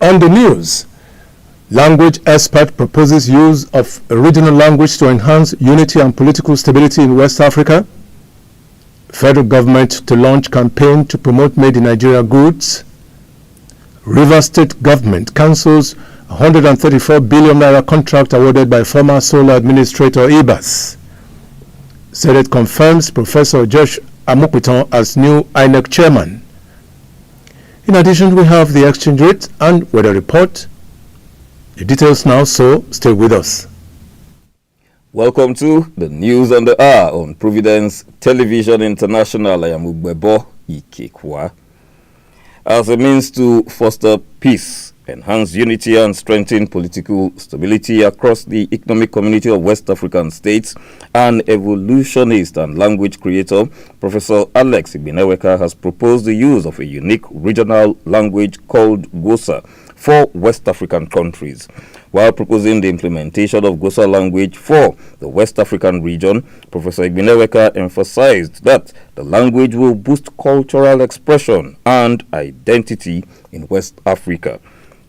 On the news, language expert proposes use of a regional language to enhance unity and political stability in West Africa. Federal government to launch campaign to promote made in Nigeria goods. Rivers State government cancels 134 billion naira contract awarded by former solar administrator Ibas. Senate confirms Professor Josh Amupiton as new INEC chairman. In addition, we have the exchange rate and weather report. The details now, so stay with us. Welcome to the News on the Hour on Providence Television International. I am Ugbebo Ikekwa. As a means to foster peace, enhance unity and strengthen political stability across the economic community of West African states, an evolutionist and language creator, Professor Alex Igbineweka, has proposed the use of a unique regional language called GUOSA for West African countries. While proposing the implementation of GUOSA language for the West African region, Professor Igbineweka emphasized that the language will boost cultural expression and identity in West Africa.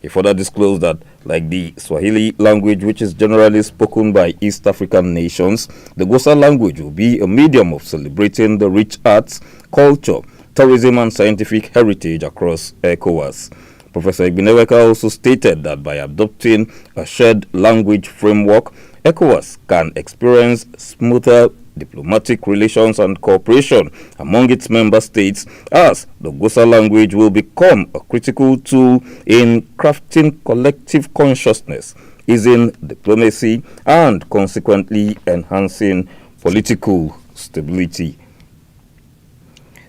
He further disclosed that, like the Swahili language, which is generally spoken by East African nations, the GUOSA language will be a medium of celebrating the rich arts, culture, tourism, and scientific heritage across Ecowas. Professor Igbineweka also stated that by adopting a shared language framework, Ecowas can experience smoother diplomatic relations and cooperation among its member states, as the GUOSA language will become a critical tool in crafting collective consciousness, easing diplomacy, and consequently enhancing political stability.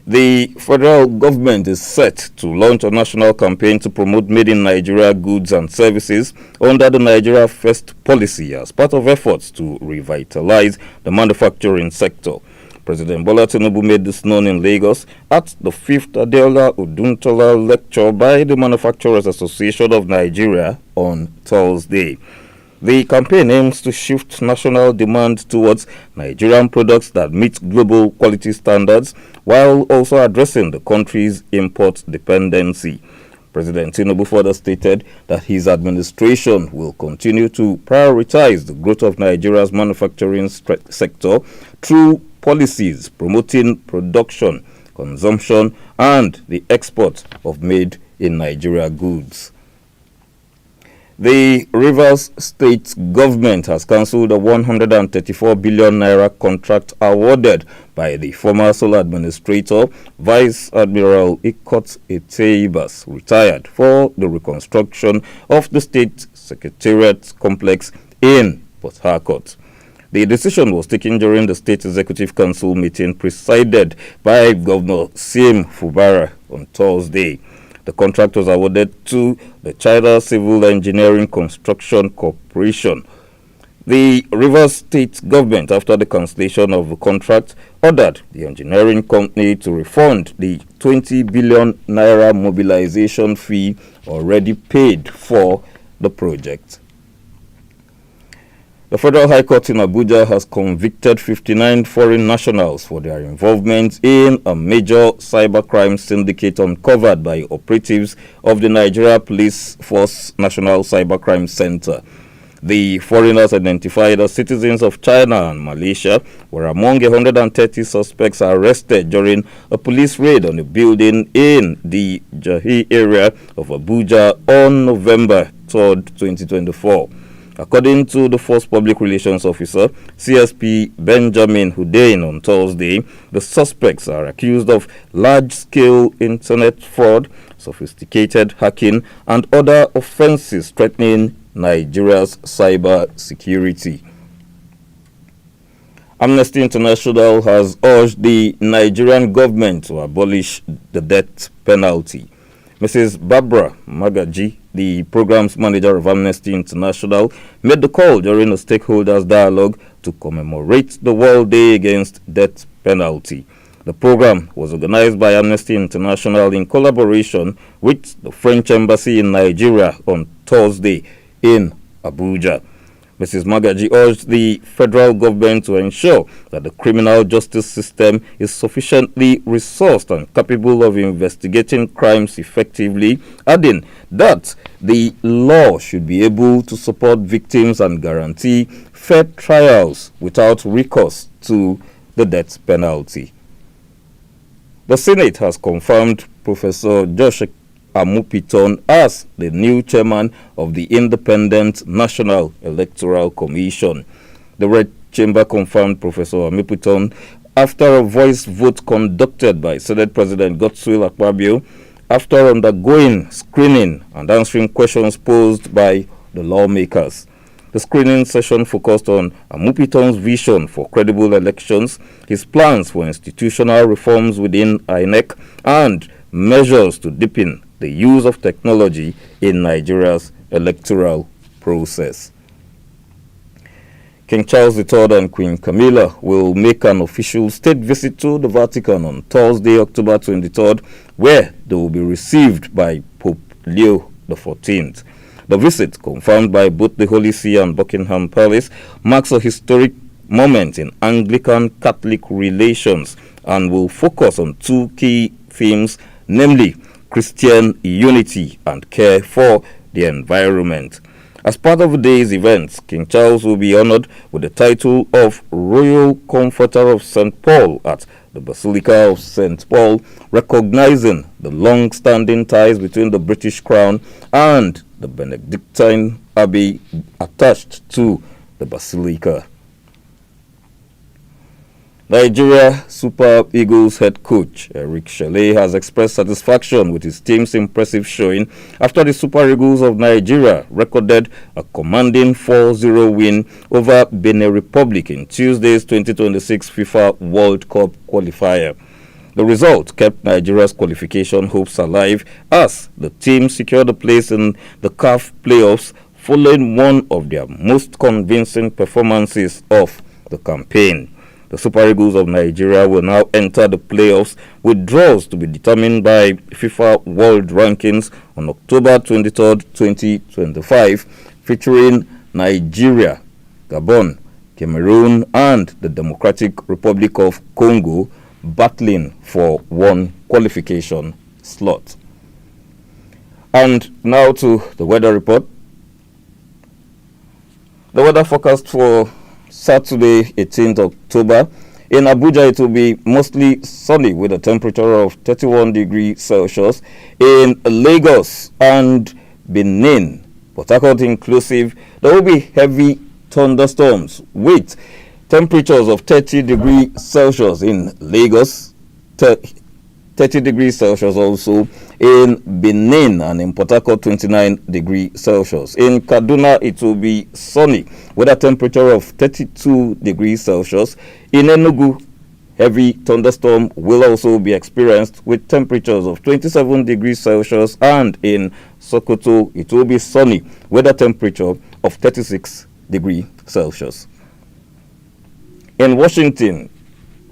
The federal government is set to launch a national campaign to promote made in Nigeria goods and services under the Nigeria First policy as part of efforts to revitalize the manufacturing sector. President Bola Tinubu made this known in Lagos at the 5th Adeola Oduntola lecture by the Manufacturers Association of Nigeria on Thursday. The campaign aims to shift national demand towards Nigerian products that meet global quality standards, while also addressing the country's import dependency. President Tinubu further stated that his administration will continue to prioritize the growth of Nigeria's manufacturing sector through policies promoting production, consumption, and the export of made in Nigeria goods. The Rivers State government has cancelled a 134 billion naira contract awarded by the former solar administrator, Vice Admiral Ikot Eteibas, retired, for the reconstruction of the state secretariat complex in Port Harcourt. The decision was taken during the State Executive Council meeting presided by Governor Sim Fubara on Thursday. The contract was awarded to the China Civil Engineering Construction Corporation. The Rivers State government, after the cancellation of the contract, ordered the engineering company to refund the 20 billion naira mobilization fee already paid for the project. The Federal High Court in Abuja has convicted 59 foreign nationals for their involvement in a major cybercrime syndicate uncovered by operatives of the Nigeria Police Force National Cybercrime Center. The foreigners, identified as citizens of China and Malaysia, were among 130 suspects arrested during a police raid on a building in the Jahi area of Abuja on November 3rd, 2024. According to the Force Public Relations Officer, CSP Benjamin Hudain, on Thursday, the suspects are accused of large-scale internet fraud, sophisticated hacking, and other offenses threatening Nigeria's cyber security. Amnesty International has urged the Nigerian government to abolish the death penalty. Mrs. Barbara Magaji, the program's manager of Amnesty International, made the call during a stakeholders dialogue to commemorate the World Day Against Death Penalty. The program was organized by Amnesty International in collaboration with the French Embassy in Nigeria on Thursday in Abuja. Mrs. Magaji urged the federal government to ensure that the criminal justice system is sufficiently resourced and capable of investigating crimes effectively, adding that the law should be able to support victims and guarantee fair trials without recourse to the death penalty. The Senate has confirmed Professor Josh Amupiton as the new chairman of the Independent National Electoral Commission. The Red Chamber confirmed Professor Amupiton after a voice vote conducted by Senate President Godswill Akpabio after undergoing screening and answering questions posed by the lawmakers. The screening session focused on Amupiton's vision for credible elections, his plans for institutional reforms within INEC, and measures to deepen the use of technology in Nigeria's electoral process. King Charles III and Queen Camilla will make an official state visit to the Vatican on Thursday, October 23rd, where they will be received by Pope Leo XIV. The visit, confirmed by both the Holy See and Buckingham Palace, marks a historic moment in Anglican-Catholic relations and will focus on two key themes, namely Christian unity and care for the environment. As part of the day's events, King Charles will be honored with the title of Royal Comforter of St. Paul at the Basilica of St. Paul, recognizing the long-standing ties between the British Crown and the Benedictine Abbey attached to the Basilica. Nigeria Super Eagles head coach Eric Shelley has expressed satisfaction with his team's impressive showing after the Super Eagles of Nigeria recorded a commanding 4-0 win over Benin Republic in Tuesday's 2026 FIFA World Cup qualifier. The result kept Nigeria's qualification hopes alive as the team secured a place in the CAF playoffs following one of their most convincing performances of the campaign. The Super Eagles of Nigeria will now enter the playoffs with draws to be determined by FIFA World Rankings on October 23rd, 2025, featuring Nigeria, Gabon, Cameroon, and the Democratic Republic of Congo battling for one qualification slot. And now to the weather report. The weather forecast for Saturday, 18th October. In Abuja, it will be mostly sunny with a temperature of 31 degrees Celsius. In Lagos and Benin, Port Harcourt inclusive, there will be heavy thunderstorms with temperatures of 30 degrees Celsius in Lagos, 30 degrees Celsius also in Benin, and in Port Harcourt 29 degrees Celsius. In Kaduna, it will be sunny with a temperature of 32 degrees Celsius. In Enugu, heavy thunderstorm will also be experienced with temperatures of 27 degrees Celsius, and in Sokoto, it will be sunny with a temperature of 36 degrees Celsius. In Washington,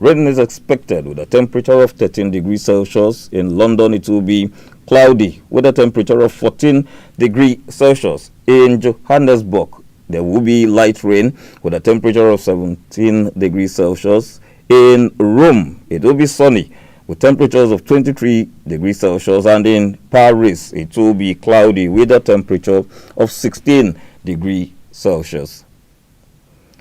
rain is expected with a temperature of 13 degrees Celsius. In London, it will be cloudy with a temperature of 14 degrees Celsius. In Johannesburg, there will be light rain with a temperature of 17 degrees Celsius. In Rome, it will be sunny with temperatures of 23 degrees Celsius. And in Paris, it will be cloudy with a temperature of 16 degrees Celsius.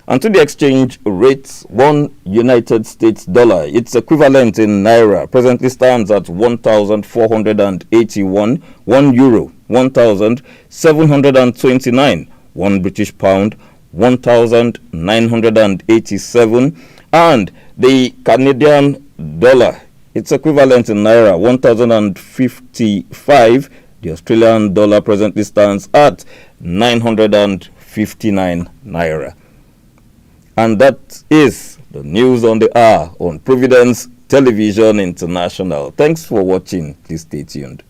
And to the exchange rates, one United States dollar, its equivalent in naira, presently stands at 1,481, 1 euro, 1,729, 1 British pound, 1,987, and the Canadian dollar, its equivalent in naira, 1,055. The Australian dollar presently stands at 959 naira. And that is the news on the hour on Providence Television International. Thanks for watching. Please stay tuned.